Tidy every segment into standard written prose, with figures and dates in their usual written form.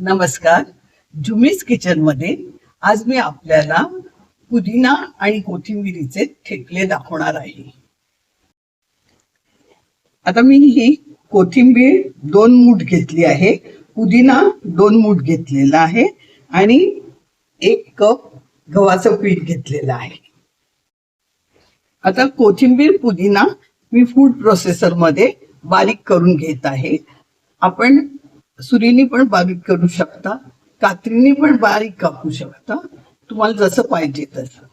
नमस्कार. जुमीज किचन मध्ये आज मी आपल्याला पुदिना आणि कोथिंबिरीचे ठेपले दाखवणार आहे. आता मी ही कोथिंबीर 2 मूठ घेतली आहे, पुदिना 2 मूठ घेतलेला आहे आणि 1 कप गव्हाचं पीठ घेतलेलं आहे. आता कोथिंबीर पुदिना मी फूड प्रोसेसर मध्ये बारीक करून घेत आहे. आपण सुरीनी पण बारीक करू शकता, कात्रीने पण बारीक कापू शकता, तुम्हाला जसं पाहिजे तसं.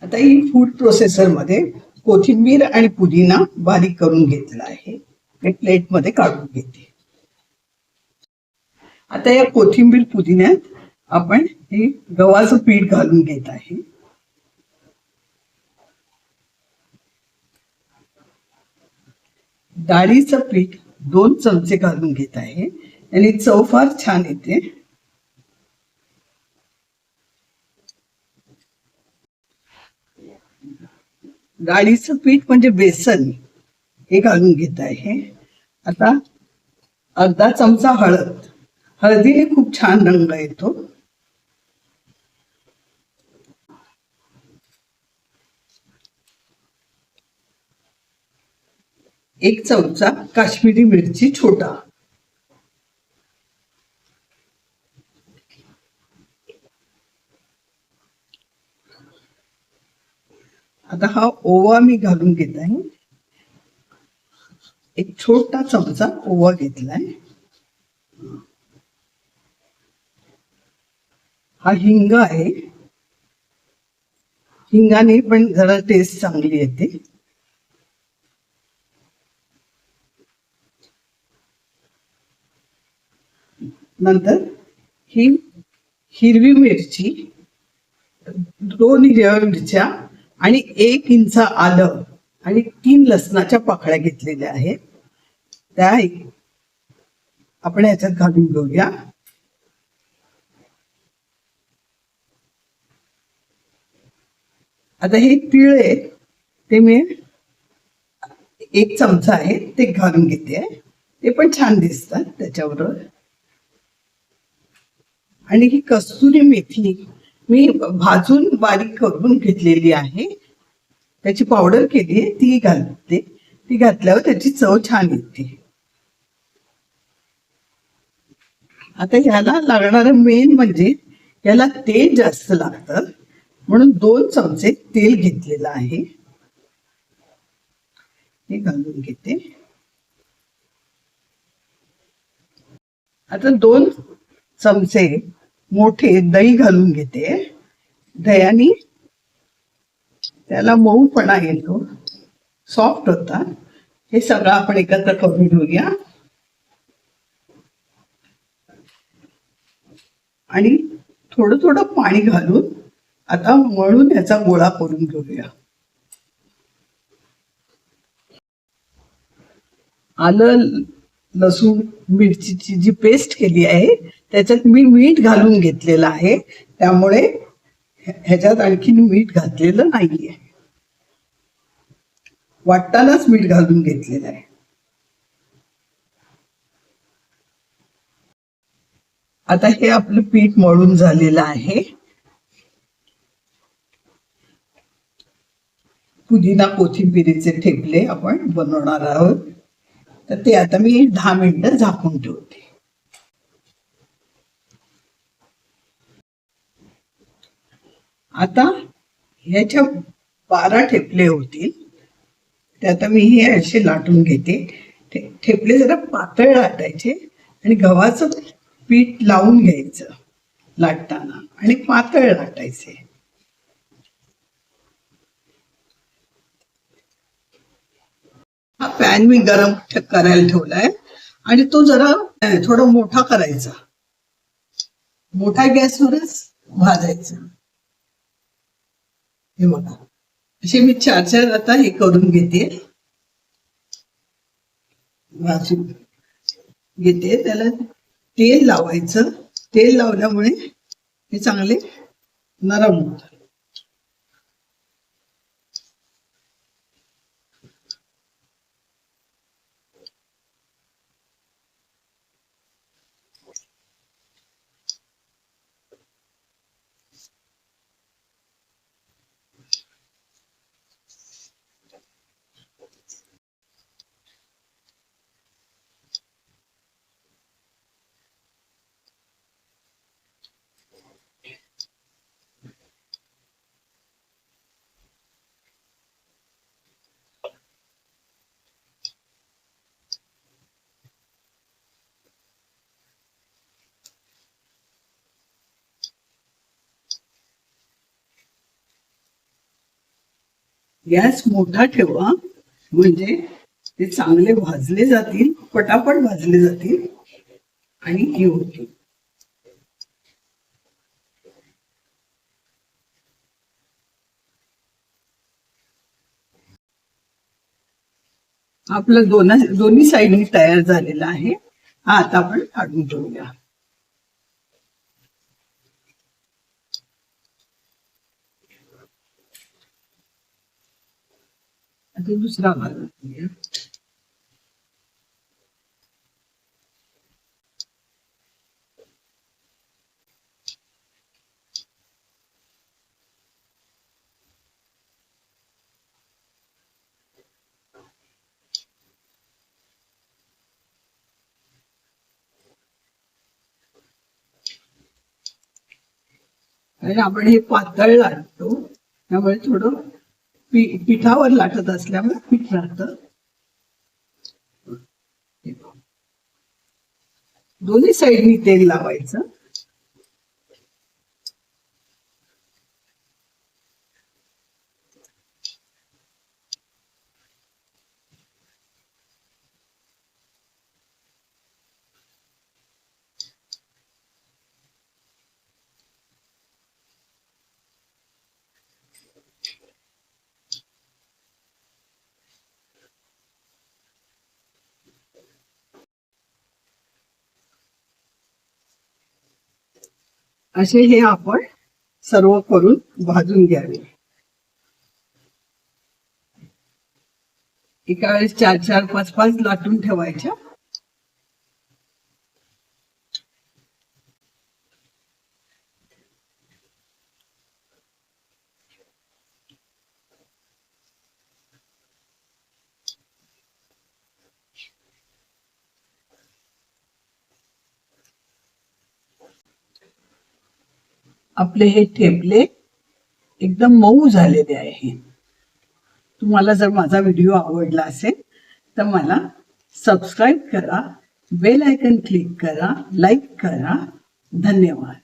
आता ही फूड प्रोसेसर मध्ये कोथिंबीर आणि पुदिना बारीक करून घेतला आहे. मी प्लेट मध्ये काढून घेते. आता या कोथिंबीर पुदिन्यात आपण हे गव्हाचं पीठ घालून घेत आहे. डाळीचं पीठ 2 चमचे घालून घेत आहे आणि चव फार छान येते. डाळीचं पीठ म्हणजे बेसन हे घालून घेत आहे. आता अर्धा चमचा हळद, हळदीने खूप छान रंग येतो. एक चमचा काश्मीरी मिरची छोटा, आता हा ओवा मी घालून घेत आहे. एक छोटा चमचा ओवा घेतलाय. हा हिंग आहे, हिंगाने पण जरा टेस्ट चांगली येते. नंतर ही हिरवी मिरची, 2 हिरव्या मिरच्या आणि 1 इंच आलं आणि 3 लसणाच्या पाकळ्या घेतलेल्या आहेत. त्या आपण याच्यात घालून घेऊया. आता हे तीळ आहे ते मी 1 चमचा आहे ते घालून घेते. ते पण छान दिसतात त्याच्याबरोबर. आणि ही कस्तुरी मेथी मी भाजून बारीक करून घेतलेली आहे, त्याची पावडर केली आहे, ती घालते. ती घातल्यावर त्याची चव छान येते. आता ह्याला लागणारं मेन म्हणजे याला तेल जास्त लागतं, म्हणून 2 चमचे तेल घेतलेलं आहे, हे घालून घेते. आता 2 चमचे मोठे दही घालून घेते. दह्याने त्याला मऊपणा येतो, सॉफ्ट होता. हे सगळं आपण एकत्र करून घेऊया आणि थोडं थोडं पाणी घालून आता मळून याचा गोळा करून घेऊया. आलं लसूण मिरचीची जी पेस्ट केली आहे त्याच्यात मी मीठ घालून घेतलेलं आहे, त्यामुळे ह्याच्यात आणखीन मीठ घातलेलं नाहीये, वाटतानाच मीठ घालून घेतलेलं आहे. आता हे आपलं पीठ मळून झालेलं आहे. पुदिना कोथिंबिरीचे ठेपले आपण बनवणार आहोत, तर ते आता मी 10 मिनिटं झाकून ठेवते. आता ह्याच्या 12 ठेपले होतील, ते आता मी हे असे लाटून घेते. ठेपले जरा पातळ लाटायचे आणि गव्हाचं पीठ लावून घ्यायचं लाटताना आणि पातळ लाटायचे. हा पॅन मी गरम करायला ठेवलाय आणि तो जरा थोडा मोठा करायचा, मोठ्या गॅसवरच भाजायचा. हे बघा, असे मी 4 आता हे करून घेते, भाजून घेते. त्याला तेल लावायचं, तेल लावल्यामुळे हे चांगले नरम होतात. गॅस मोठा ठेवा, म्हणजे ते चांगले भाजले जातील, पटापट भाजले जातील आणि हे होतील. आपलं दोन्ही साईडनी तयार झालेला आहे. हा आता आपण काढून ठेवूया. आता दुसरा भाग घालूया. आणि आपण हे पातळ लाटतो, त्यामुळे थोडं पिठावर लाटत असल्यामुळे पीठ राहतं. दोन्ही साईडनी तेल लावायचं. असे हे आपण सर्व करून भाजून घ्यावे. एका वेळेस 4-4, 5-5 लाटून ठेवायच्या. आपले हे ठेपले एकदम मऊ झालेले आहे. तुम्हाला जर माझा व्हिडिओ आवडला असेल तर मला सबस्क्राईब करा, बेल आयकन क्लिक करा, लाईक करा. धन्यवाद.